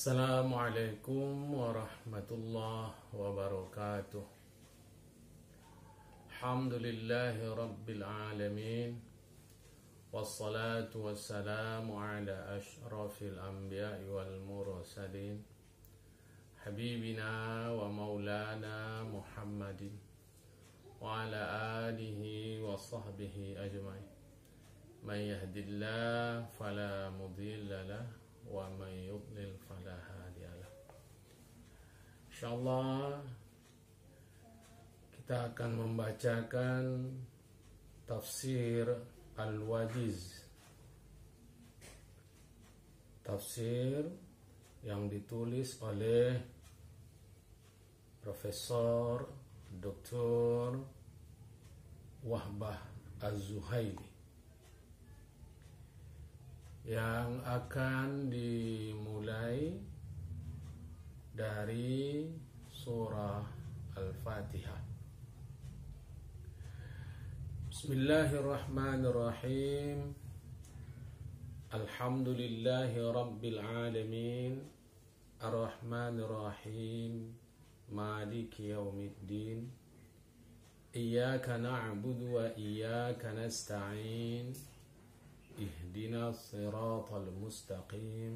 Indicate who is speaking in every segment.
Speaker 1: Assalamualaikum warahmatullahi wabarakatuh. Alhamdulillahi rabbil alamin. Wassalatu wassalamu ala ashrafil anbiya'i wal mursalin Habibina wa maulana Muhammadin wa ala alihi wa sahbihi ajma'in. Man yahdillah fala mudilla lah wa man yudlil fala hadiyalah. Insyaallah kita akan membacakan tafsir Al-Wajiz, tafsir yang ditulis oleh Profesor Dr. Wahbah Az-Zuhaili, yang akan dimulai dari surah Al-Fatihah. Bismillahirrahmanirrahim. Alhamdulillahi rabbil alamin. Ar-Rahmanirrahim. Maliki yaumiddin. Iyyaka na'budu wa iyyaka nasta'in. اهدنا الصراط المستقيم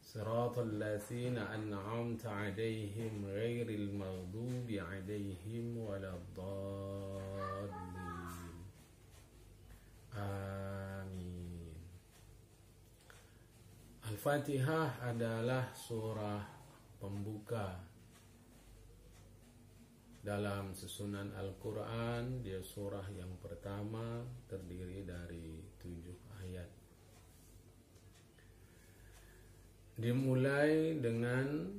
Speaker 1: صراط الذين أنعمت عليهم غير المغضوب عليهم ولا الضالين آمين. Al-Fatihah adalah surah pembuka dalam susunan Al-Quran. Dia surah yang pertama, terdiri dari 7 ayat. Dimulai dengan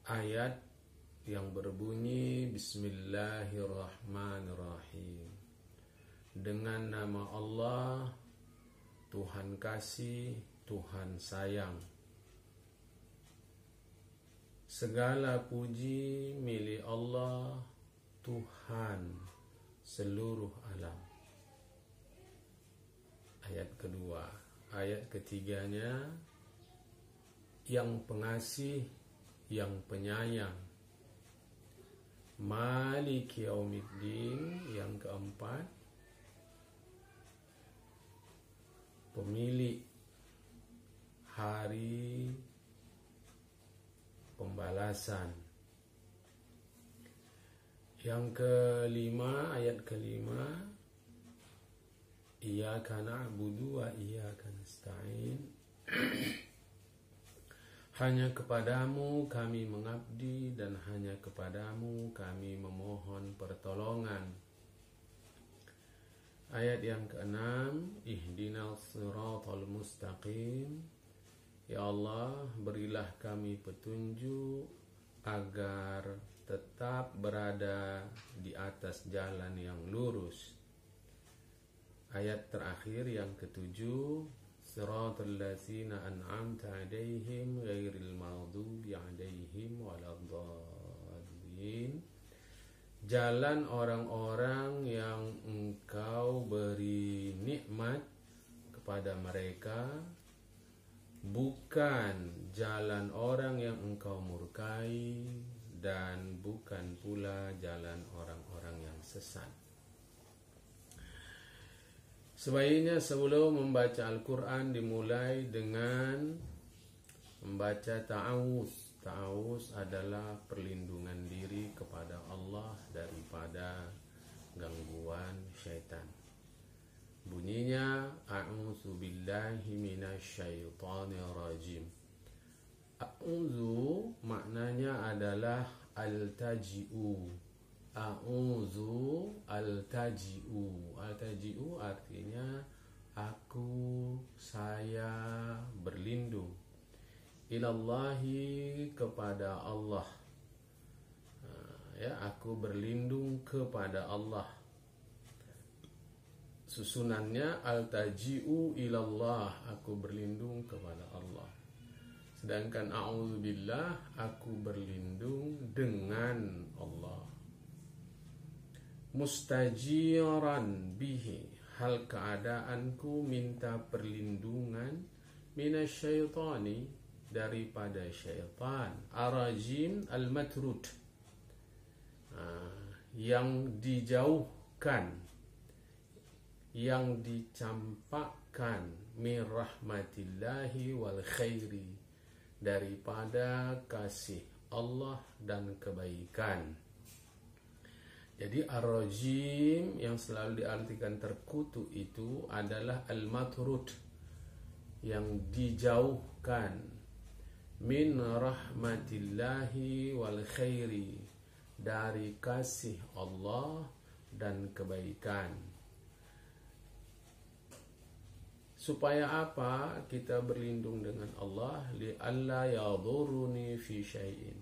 Speaker 1: ayat yang berbunyi Bismillahirrahmanirrahim. Dengan nama Allah, Tuhan kasih, Tuhan sayang. Segala puji milik Allah, Tuhan seluruh alam. Ayat kedua. Ayat ketiganya, yang pengasih, yang penyayang. Maliki yaumiddin. Yang keempat, pemilik hari pembalasan. Yang kelima, ayat kelima, Iyyaka na'budu wa iyyaka nasta'in. Hanya kepadamu kami mengabdi dan hanya kepadamu kami memohon pertolongan. Ayat yang keenam, Ihdinas siratal mustaqim. Ya Allah, berilah kami petunjuk agar tetap berada di atas jalan yang lurus. Ayat terakhir yang ketujuh, Siratal ladzina an'amta 'alaihim ghairil maghdubi 'alaihim waladdallin. Jalan orang-orang yang Engkau beri nikmat kepada mereka, bukan jalan orang yang Engkau murkai, dan bukan pula jalan orang-orang yang sesat. Sebaiknya sebelum membaca Al-Quran dimulai dengan membaca ta'awuz. Ta'awuz adalah perlindungan diri kepada Allah daripada gangguan syaitan. Bunyinya, A'udzu billahi minasyaitonir rajim. A'udzu maknanya adalah al-taji'u. A'udzu al-taji'u. Al-taji'u artinya aku, saya berlindung. Ilallahi, kepada Allah. Aku berlindung kepada Allah. Susunannya al-taji'u ilallah, aku berlindung kepada Allah. Sedangkan a'udzubillah, aku berlindung dengan Allah. Mustajiran bihi, hal keadaanku minta perlindungan minasyaitani, daripada syaitan, arajim al-matrud, yang dijauhkan, yang dicampakkan, min rahmatillahi wal khairi, daripada kasih Allah dan kebaikan. Jadi ar-rajim yang selalu diartikan terkutuk itu adalah al-matrud, yang dijauhkan, min rahmatillahi wal khairi, dari kasih Allah dan kebaikan. Supaya apa kita berlindung dengan Allah? Li alla yaduruni fi syai'in,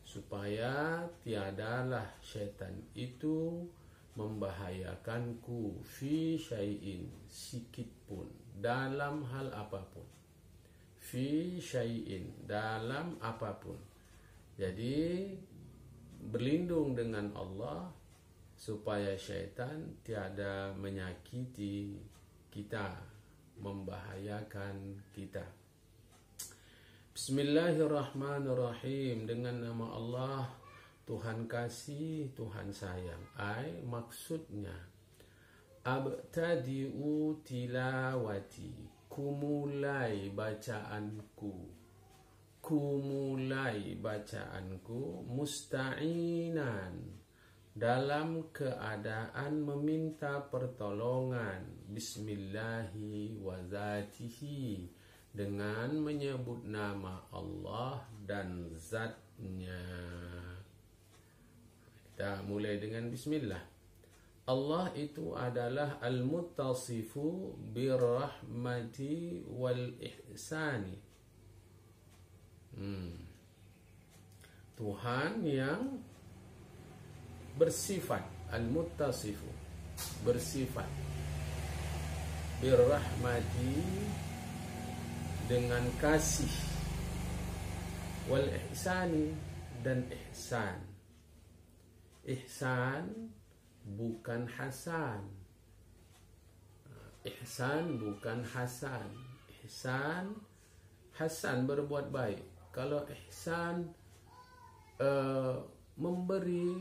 Speaker 1: supaya tiadalah syaitan itu membahayakanku, fi syai'in, sikit pun, dalam hal apapun. Fi syai'in, dalam apapun. Jadi berlindung dengan Allah supaya syaitan tiada menyakiti kita, membahayakan kita. Bismillahirrahmanirrahim. Dengan nama Allah, Tuhan kasih, Tuhan sayang. Maksudnya, abtadi'u tilawati, kumulai bacaanku, musta'inan, dalam keadaan meminta pertolongan, bismillahi wa zatihi, dengan menyebut nama Allah dan zatnya. Kita mulai dengan bismillah. Allah itu adalah al-muttasifu birrahmati wal ihsani. Tuhan yang bersifat, al-muttasifu, bersifat, birrahmati, dengan kasih, wal ihsani, dan ihsan. Ihsan bukan hasan. Ihsan bukan hasan. Ihsan, hasan berbuat baik. Kalau ihsan memberi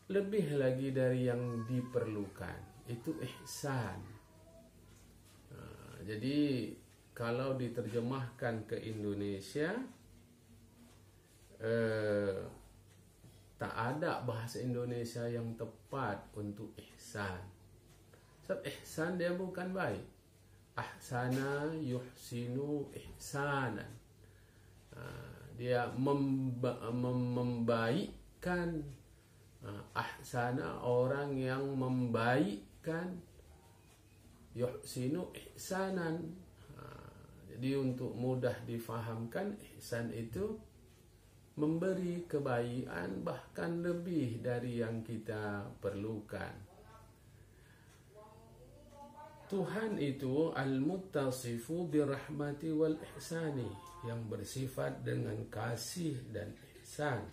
Speaker 1: lebih lagi dari yang diperlukan, itu ihsan. Jadi kalau diterjemahkan ke Indonesia, tak ada bahasa Indonesia yang tepat untuk ihsan. Sebab ihsan dia bukan baik. Ahsana yuhsinu ihsanan. Dia membaikkan. Ahsana, orang yang membaikkan. Yuhsinu ihsanan. Jadi untuk mudah difahamkan, ihsan itu memberi kebaikan bahkan lebih dari yang kita perlukan. Tuhan itu al-muttasifu birahmati wal ihsani, yang bersifat dengan kasih dan ihsan.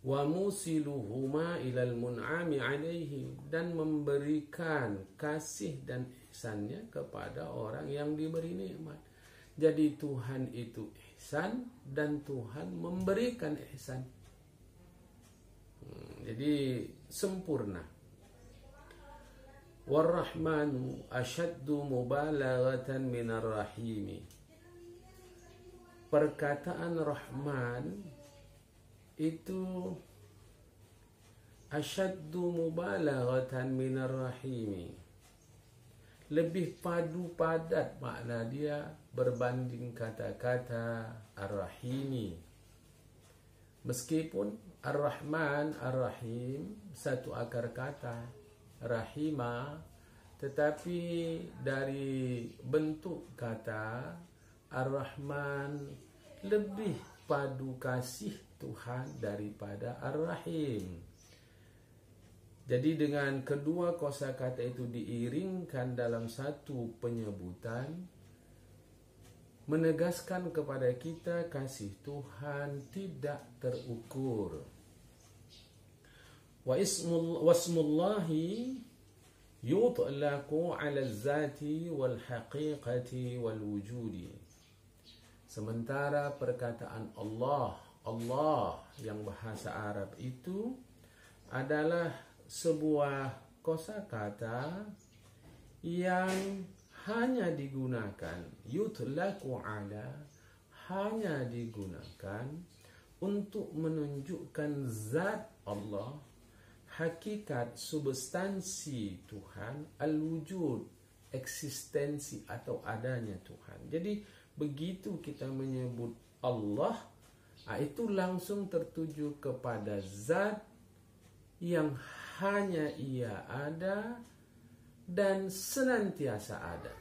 Speaker 1: Wa musiluhuma ilal mun'ami alaihi, dan memberikan kasih dan ihsannya kepada orang yang diberi nikmat. Jadi Tuhan itu ihsan dan Tuhan memberikan ihsan. Jadi sempurna. Warrahmanu ashaddu mubalaghatan minar rahimi. Perkataan Rahman itu ashaddu mubalaghatan minar rahimi, lebih padu padat makna dia berbanding kata-kata ar-rahimi. Meskipun ar-Rahman, ar-Rahim satu akar kata, rahima, tetapi dari bentuk kata ar-Rahman lebih padu kasih Tuhan daripada ar-Rahim. Jadi dengan kedua kosakata itu diiringkan dalam satu penyebutan, menegaskan kepada kita kasih Tuhan tidak terukur. Wasmullahi yutlaqu 'ala az-zati wal haqiqati wal wujudi. Sementara perkataan Allah, Allah yang bahasa Arab itu adalah sebuah kosakata yang hanya digunakan, yutlaqu 'ala, hanya digunakan untuk menunjukkan zat Allah, hakikat, substansi Tuhan, al-wujud, eksistensi atau adanya Tuhan. Jadi begitu kita menyebut Allah, itu langsung tertuju kepada zat yang hanya Ia ada dan senantiasa ada.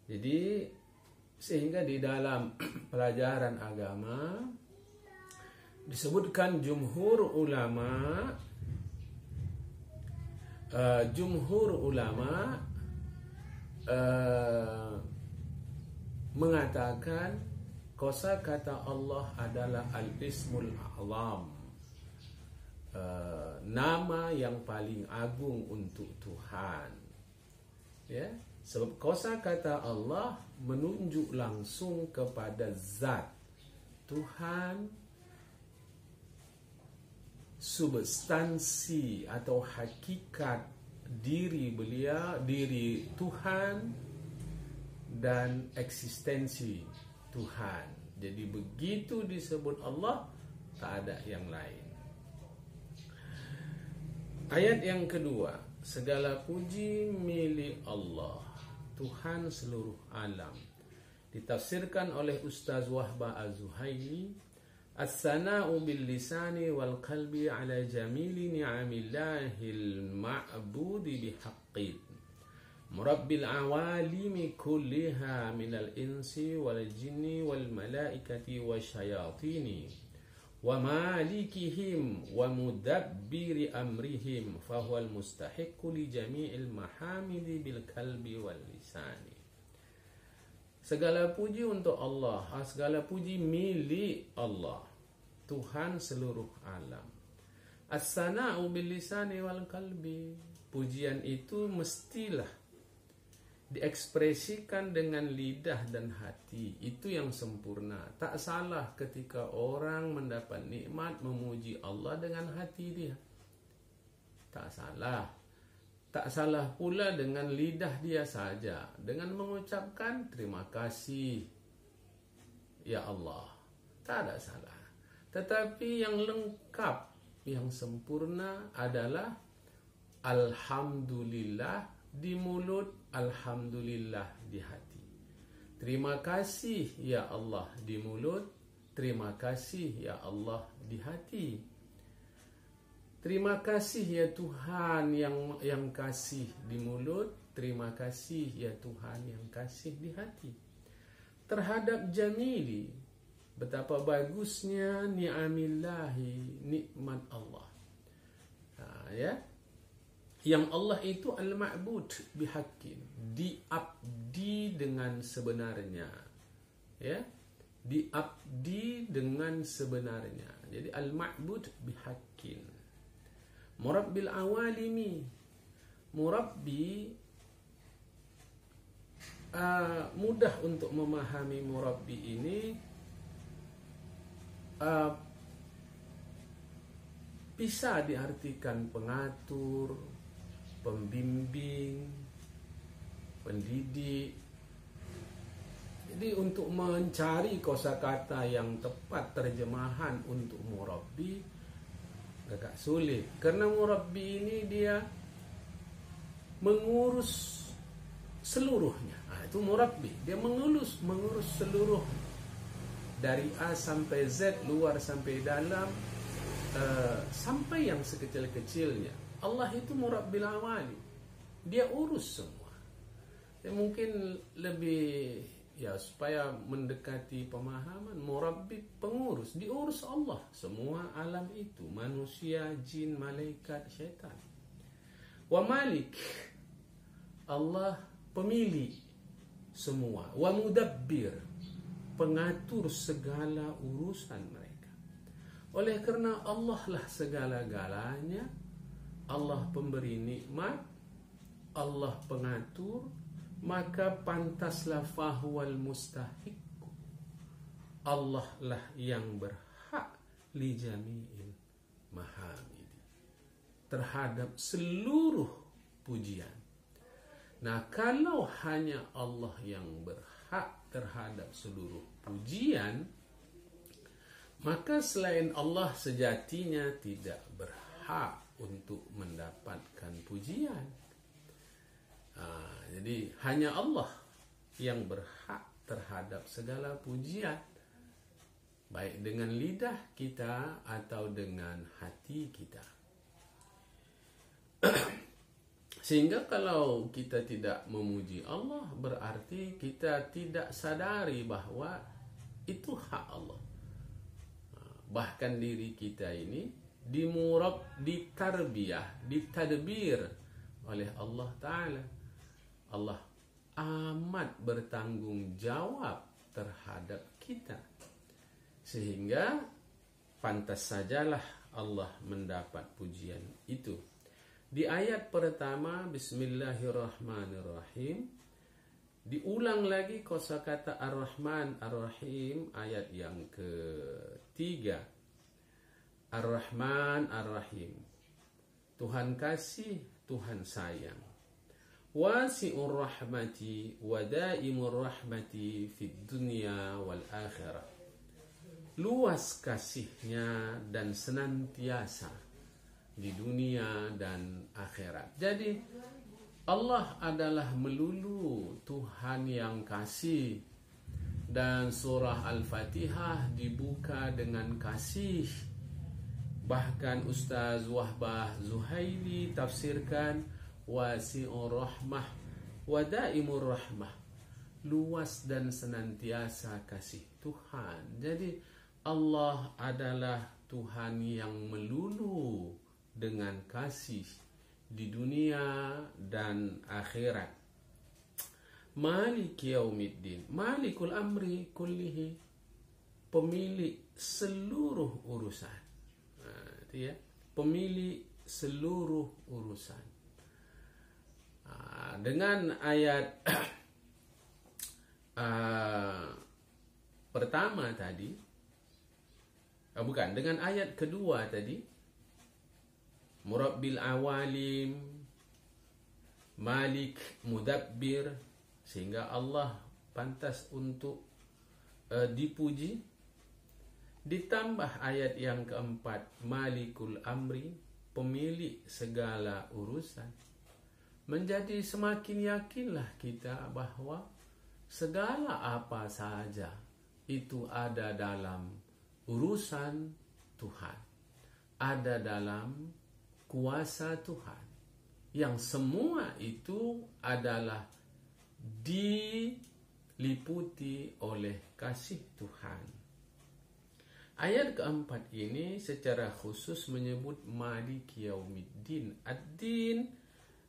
Speaker 1: Jadi sehingga di dalam pelajaran agama disebutkan jumhur ulama mengatakan kosakata Allah adalah al-ismul a'zam, nama yang paling agung untuk Tuhan. Ya, sebab kosakata Allah menunjuk langsung kepada zat Tuhan, substansi atau hakikat diri beliau, diri Tuhan, dan eksistensi Tuhan. Jadi begitu disebut Allah, tak ada yang lain. Ayat yang kedua, segala puji milik Allah, Tuhan seluruh alam. Ditafsirkan oleh Ustaz Wahbah Az-Zuhaili, as-sana'u bil lisani wal qalbi ala jamili ni'amillahil ma'budi bihaqqin murabbil awalimi kulliha minal insi wal jinni wal malaikati wasyayatini wa malikihim wa mudabbiri amrihim fahuwal mustahiqqu li jami'il mahamidi bil qalbi wal lisani. Segala puji untuk Allah, segala puji milik Allah, Tuhan seluruh alam. As-sana'u bil lisani wal qalbi, pujian itu mestilah diekspresikan dengan lidah dan hati. Itu yang sempurna. Tak salah ketika orang mendapat nikmat memuji Allah dengan hati dia. Tak salah. Tak salah pula dengan lidah dia saja, dengan mengucapkan terima kasih ya Allah. Tak ada salah. Tetapi yang lengkap, yang sempurna adalah alhamdulillah di mulut, alhamdulillah di hati. Terima kasih ya Allah di mulut, terima kasih ya Allah di hati. Terima kasih ya Tuhan yang kasih di mulut, terima kasih ya Tuhan yang kasih di hati. Terhadap jamili, betapa bagusnya ni'amillahi, nikmat Allah. Ya. Yang Allah itu al-ma'bud bihaqqin, diabdi dengan sebenarnya. Ya. Diabdi dengan sebenarnya. Jadi al-ma'bud bihaqqin. Murabbil awalimi, murabbi, mudah untuk memahami murabbi ini. Bisa diartikan pengatur, pembimbing, pendidik. Jadi untuk mencari kosakata yang tepat terjemahan untuk murabbi agak sulit, karena murabbi ini dia mengurus seluruhnya. Itu murabbi, dia mengurus seluruh dari A sampai Z, luar sampai dalam, sampai yang sekecil-kecilnya. Allah itu murabbil awali, dia urus semua. Ya, mungkin lebih supaya mendekati pemahaman, murabbi pengurus, diurus Allah semua alam itu, manusia, jin, malaikat, syaitan. Wa malik, Allah pemilik semua. Wa mudabbir, pengatur segala urusan mereka. Oleh kerana Allah lah segala-galanya, Allah pemberi nikmat, Allah pengatur, maka pantaslah fahuwal mustahiq. Allah lah yang berhak li jami'il mahamidi, terhadap seluruh pujian. Nah, kalau hanya Allah yang berhak terhadap seluruh pujian, maka selain Allah sejatinya tidak berhak untuk mendapatkan pujian. Jadi hanya Allah yang berhak terhadap segala pujian, baik dengan lidah kita atau dengan hati kita. Sehingga kalau kita tidak memuji Allah, berarti kita tidak sadari bahwa itu hak Allah. Bahkan diri kita ini ditarbiyah, ditadbir oleh Allah Ta'ala. Allah amat bertanggung jawab terhadap kita, sehingga pantas sajalah Allah mendapat pujian itu. Di ayat pertama, Bismillahirrahmanirrahim, diulang lagi kosakata Ar-Rahman Ar-Rahim, ayat yang ketiga. Ar-Rahman Ar-Rahim, Tuhan kasih, Tuhan sayang. Wasi'ur rahmati wa daimur rahmati fid dunya wal akhirah, luas kasihnya dan senantiasa di dunia dan akhirat. Jadi Allah adalah melulu Tuhan yang kasih, dan surah Al-Fatihah dibuka dengan kasih. Bahkan Ustaz Wahbah Zuhaili tafsirkan wasi'ur rahmah wa daimur rahmah, luas dan senantiasa kasih Tuhan. Jadi Allah adalah Tuhan yang melulu dengan kasih di dunia dan akhirat. Malik yaumiddin, malikul amri kullihi, pemilik seluruh urusan. Itu ya, pemilik seluruh urusan. Dengan ayat pertama tadi, dengan ayat kedua tadi, Murabbil awalim, Malik, Mudabbir, sehingga Allah pantas untuk dipuji. Ditambah ayat yang keempat, Malikul amri, pemilik segala urusan. Menjadi semakin yakinlah kita bahwa segala apa saja itu ada dalam urusan Tuhan, ada dalam kuasa Tuhan, yang semua itu adalah diliputi oleh kasih Tuhan. Ayat keempat ini secara khusus menyebut Malik yaumiddin. Ad-din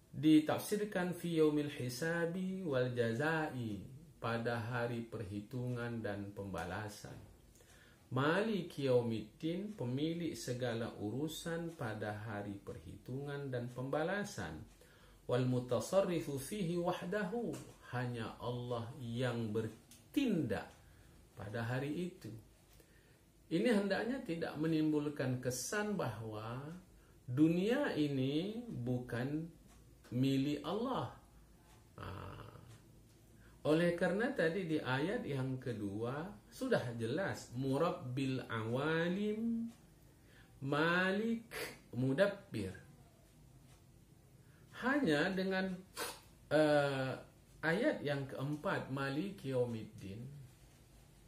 Speaker 1: ditafsirkan fi yaumil hisabi wal jazai, pada hari perhitungan dan pembalasan. Malik yaumiddin, pemilik segala urusan pada hari perhitungan dan pembalasan. Wal mutasarrifu fihi wahdahu, hanya Allah yang bertindak pada hari itu. Ini hendaknya tidak menimbulkan kesan bahwa dunia ini bukan milik Allah. Oleh karena tadi di ayat yang kedua sudah jelas, Murabbil awalim, Malik, Mudabbir. Hanya dengan ayat yang keempat, Malik yaumiddin,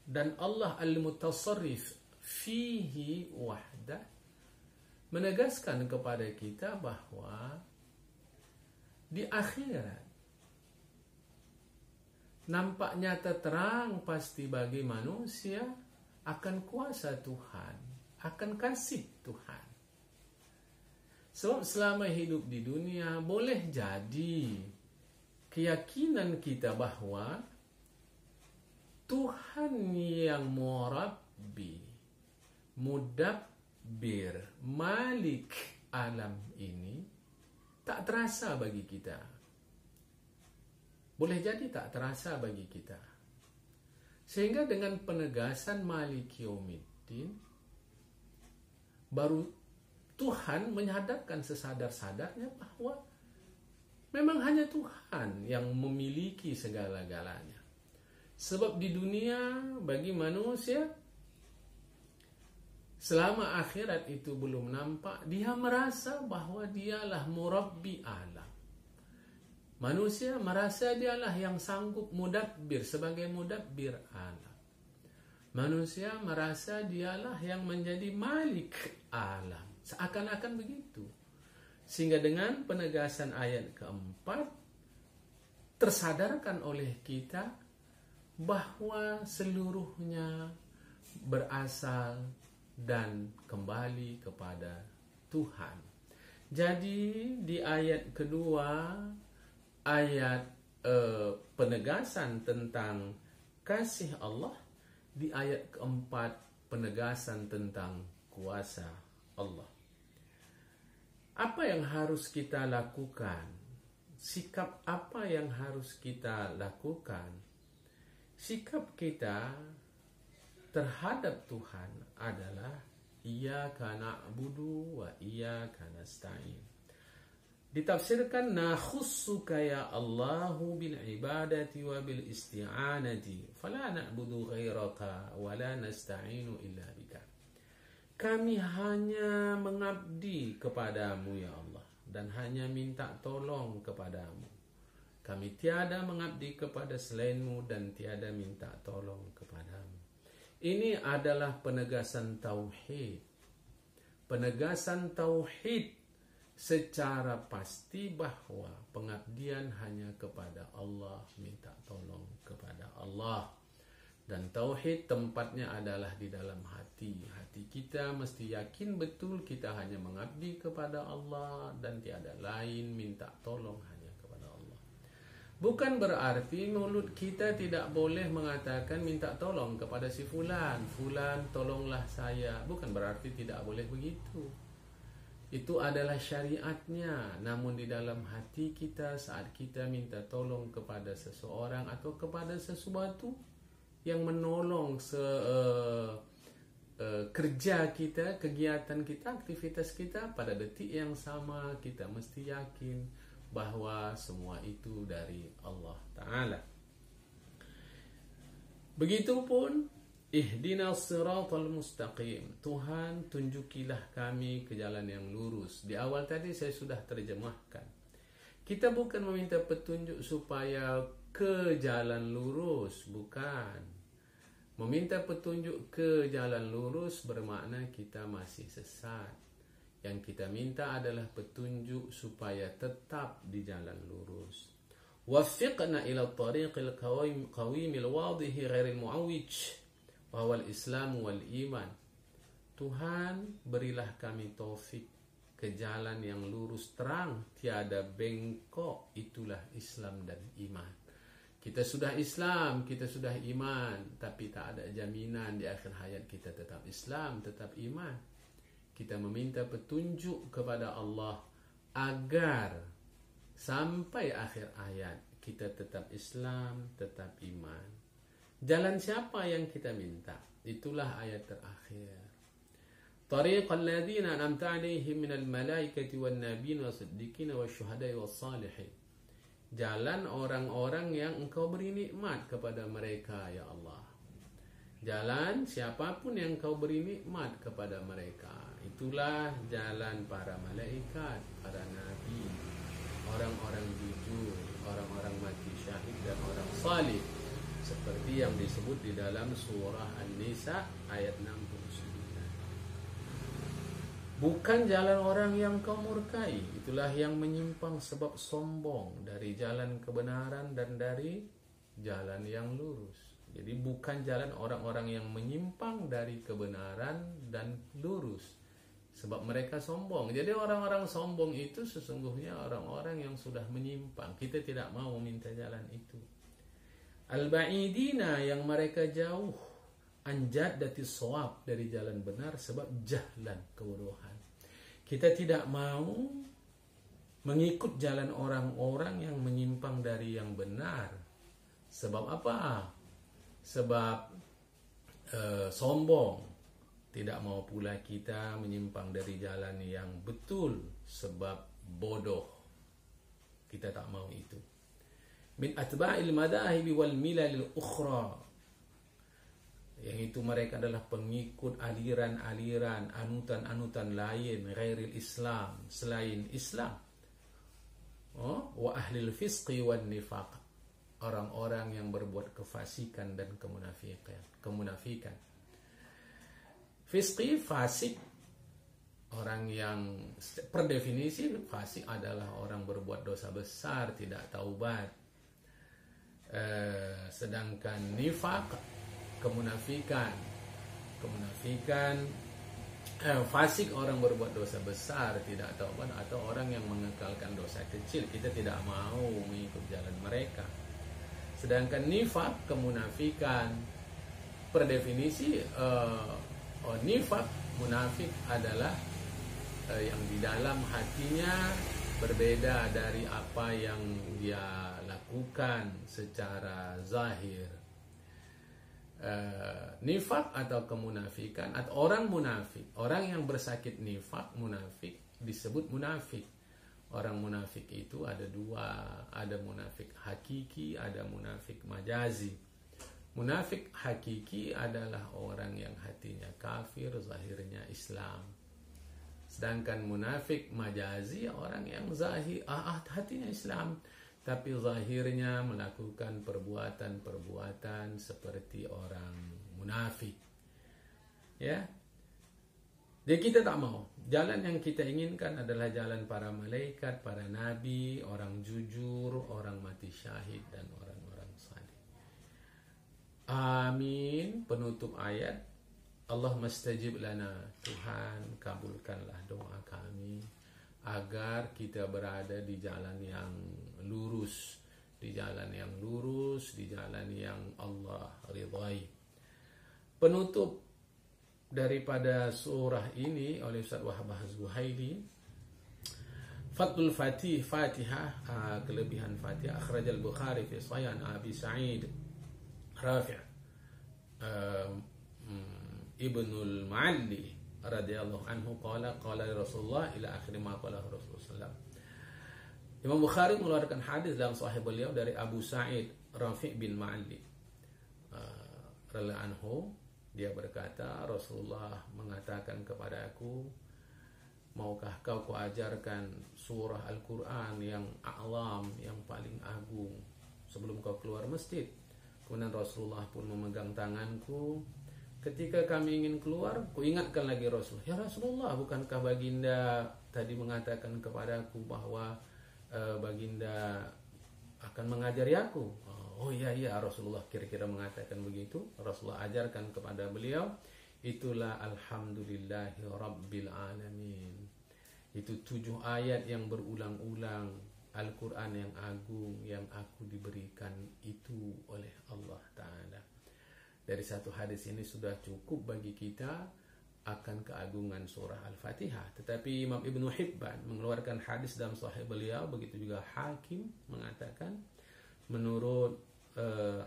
Speaker 1: dan Allah al-mutasarrif fihi wahdah, menegaskan kepada kita bahwa di akhirat nampak nyata terang pasti bagi manusia akan kuasa Tuhan, akan kasih Tuhan. Sebab selama hidup di dunia boleh jadi keyakinan kita bahwa Tuhan yang Murabbi, Mudabbir, Malik alam ini tak terasa bagi kita. Boleh jadi tak terasa bagi kita. Sehingga dengan penegasan Maliki Yaumiddin, baru Tuhan menyadarkan sesadar-sadarnya bahwa memang hanya Tuhan yang memiliki segala-galanya. Sebab di dunia bagi manusia, selama akhirat itu belum nampak, dia merasa bahwa dialah murabbi alam. Manusia merasa dialah yang sanggup mudabbir sebagai mudabbir alam. Manusia merasa dialah yang menjadi malik alam. Seakan-akan begitu. Sehingga dengan penegasan ayat keempat, tersadarkan oleh kita bahwa seluruhnya berasal dan kembali kepada Tuhan. Jadi di ayat kedua, ayat penegasan tentang kasih Allah, di ayat keempat penegasan tentang kuasa Allah. Apa yang harus kita lakukan? Sikap apa yang harus kita lakukan? Sikap kita terhadap Tuhan adalah iyyaka na'budu wa iyyaka nasta'in. Ditafsirkan nakhussuka ya Allahu bil ibadati wa bil isti'anati fala na'budu ghairaka wa la nasta'inu illa bika. Kami hanya mengabdi kepadamu ya Allah dan hanya minta tolong kepadamu. Kami tiada mengabdi kepada selainmu dan tiada minta tolong kepadamu. Ini adalah penegasan tauhid. Penegasan tauhid secara pasti bahwa pengabdian hanya kepada Allah, minta tolong kepada Allah. Dan tauhid tempatnya adalah di dalam hati. Hati kita mesti yakin betul kita hanya mengabdi kepada Allah dan tiada lain, minta tolong hanya kepada Allah. Bukan berarti mulut kita tidak boleh mengatakan minta tolong kepada si fulan, fulan tolonglah saya. Bukan berarti tidak boleh begitu. Itu adalah syariatnya. Namun di dalam hati kita saat kita minta tolong kepada seseorang atau kepada sesuatu yang menolong kerja kita, kegiatan kita, aktivitas kita, pada detik yang sama kita mesti yakin bahwa semua itu dari Allah Ta'ala. Begitupun ihdinas siratal mustaqim. Tuhan tunjukilah kami ke jalan yang lurus. Di awal tadi saya sudah terjemahkan. Kita bukan meminta petunjuk supaya ke jalan lurus, bukan. Meminta petunjuk ke jalan lurus bermakna kita masih sesat. Yang kita minta adalah petunjuk supaya tetap di jalan lurus. Waffiqna ila tariqil qawimil wadihi ghairil mu'awwij wa huwal Islam wal iman. Tuhan, berilah kami taufik ke jalan yang lurus terang, tiada bengkok, itulah Islam dan iman. Kita sudah Islam, kita sudah iman, tapi tak ada jaminan di akhir hayat kita tetap Islam, tetap iman. Kita meminta petunjuk kepada Allah agar sampai akhir ayat kita tetap Islam, tetap iman. Jalan siapa yang kita minta? Itulah ayat terakhir. Tariqal ladzina an'amta 'alaihim minal malaikati wan nabiyyin was-siddiqin wasyuhada'i was-salihin. Jalan orang-orang yang engkau beri nikmat kepada mereka ya Allah. Jalan siapapun yang engkau beri nikmat kepada mereka. Itulah jalan para malaikat, para nabi, orang-orang jujur, orang-orang mati syahid dan orang salih. Seperti yang disebut di dalam surah An-Nisa ayat 69. Bukan jalan orang yang kau murkai. Itulah yang menyimpang sebab sombong dari jalan kebenaran dan dari jalan yang lurus. Jadi bukan jalan orang-orang yang menyimpang dari kebenaran dan lurus. Sebab mereka sombong. Jadi orang-orang sombong itu sesungguhnya orang-orang yang sudah menyimpang. Kita tidak mau meminta jalan itu. Al-ba'idina, yang mereka jauh anjadati shawab, dari jalan benar sebab jahlan, kebodohan. Kita tidak mau mengikut jalan orang-orang yang menyimpang dari yang benar. Sebab apa? Sebab sombong. Tidak mau pula kita menyimpang dari jalan yang betul, sebab bodoh. Kita tak mau itu. Min atba'il madahibi wal milalil ukhra. Yang itu mereka adalah pengikut aliran-aliran, anutan-anutan lain, ghairil Islam, selain Islam. Wa ahlil fisqi wan nifaq. Orang-orang yang berbuat kefasikan dan kemunafikan. Fisqi, fasik, orang yang per definisi fasik adalah orang berbuat dosa besar, tidak taubat. Sedangkan nifaq, kemunafikan, fasik orang berbuat dosa besar, tidak taubat, atau orang yang mengekalkan dosa kecil. Kita tidak mau mengikut jalan mereka. Sedangkan nifaq, kemunafikan, per definisi nifaq, munafik adalah yang di dalam hatinya berbeda dari apa yang dia lakukan secara zahir. Nifaq atau kemunafikan, atau orang munafik, orang yang bersakit nifaq, munafik, disebut munafik. Orang munafik itu ada dua, ada munafik hakiki, ada munafik majazi. Munafik hakiki adalah orang yang hatinya kafir, zahirnya Islam. Sedangkan munafik majazi orang yang hatinya Islam, tapi zahirnya melakukan perbuatan-perbuatan seperti orang munafik. Ya. Jadi kita tak mau. Jalan yang kita inginkan adalah jalan para malaikat, para nabi, orang jujur, orang mati syahid, dan orang-orang saleh. Amin. Penutup ayat. Allah mustajib lana. Tuhan, kabulkanlah doa kami agar kita berada di jalan yang lurus, di jalan yang lurus, di jalan yang Allah ridhai. Penutup daripada surah ini oleh Ustaz Wahbah Zuhaili, Fathul Fatihah, kelebihan Fatihah. Akhrajal Bukhari fi Sahih an Abi Sa'id Rafi' Ibnul Ma'alli radhiyallahu anhu qala Rasulullah ila akhir ma qala Rasulullah. Imam Bukhari mengeluarkan hadis dalam sahih beliau dari Abu Sa'id Rafi' bin Ma'alli radhiyallahu anhu. Dia berkata, Rasulullah mengatakan kepada aku, maukah kau kuajarkan surah Al-Quran yang a'lam, yang paling agung, sebelum kau keluar masjid? Kemudian Rasulullah pun memegang tanganku. Ketika kami ingin keluar, ku ingatkan lagi Rasulullah, ya Rasulullah, bukankah baginda tadi mengatakan kepadaku bahwa baginda akan mengajari aku? Oh iya Rasulullah kira-kira mengatakan begitu. Rasulullah ajarkan kepada beliau, itulah alhamdulillahi rabbil alamin. Itu 7 ayat yang berulang-ulang, Al-Quran yang agung yang aku diberikan itu oleh Allah Ta'ala. Dari satu hadis ini sudah cukup bagi kita akan keagungan surah Al-Fatihah. Tetapi Imam Ibnu Hibban mengeluarkan hadis dalam sahih beliau, begitu juga Hakim mengatakan menurut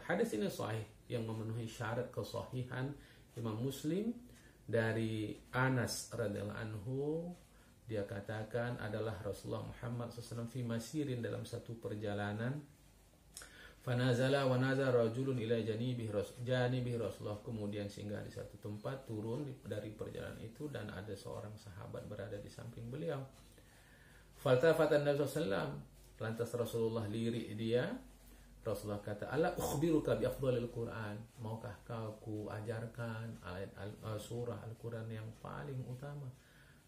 Speaker 1: hadis ini sahih, yang memenuhi syarat kesahihan Imam Muslim, dari Anas radhiyallahu anhu. Dia katakan adalah Rasulullah Muhammad SAW fi masirin, dalam satu perjalanan, fanazala wa nazara rajulun ila janibihi Rasulullah, kemudian singgah di satu tempat, turun dari perjalanan itu, dan ada seorang sahabat berada di samping beliau. Faltafatan Nabi SAW, lantas Rasulullah lirik dia. Rasulullah kata, ala ukhbiruka bi afdhalil Quran, maukah kau ku ajarkan ayat surah Al-Quran yang paling utama?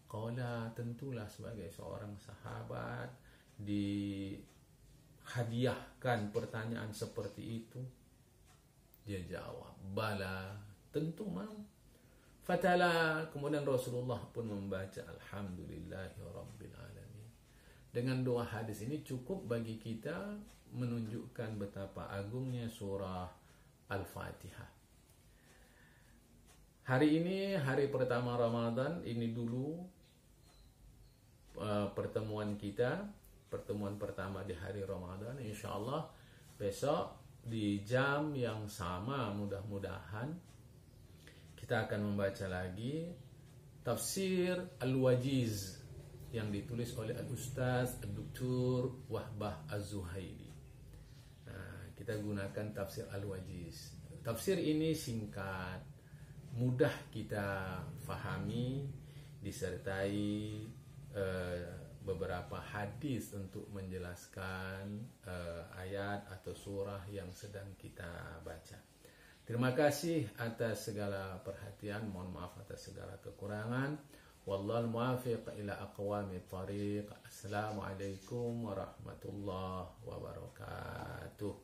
Speaker 1: Qala, tentulah sebagai seorang sahabat dihadiahkan pertanyaan seperti itu. Dia jawab, bala, tentu mau. Fatala, kemudian Rasulullah pun membaca alhamdulillahi rabbil alamin. Dengan dua hadis ini cukup bagi kita menunjukkan betapa agungnya surah Al-Fatihah. Hari ini hari pertama Ramadan, ini dulu pertemuan kita. pertemuan pertama di hari Ramadan. Insya Allah besok di jam yang sama mudah-mudahan kita akan membaca lagi tafsir Al-Wajiz yang ditulis oleh Al-Ustaz Dr. Wahbah Az-Zuhaili. Nah, kita gunakan tafsir Al-Wajiz. Tafsir ini singkat, mudah kita fahami, disertai beberapa hadis untuk menjelaskan ayat atau surah yang sedang kita baca. Terima kasih atas segala perhatian, mohon maaf atas segala kekurangan. Wallahul muwaffiq ila aqwamit thariq. Assalamualaikum warahmatullahi wabarakatuh.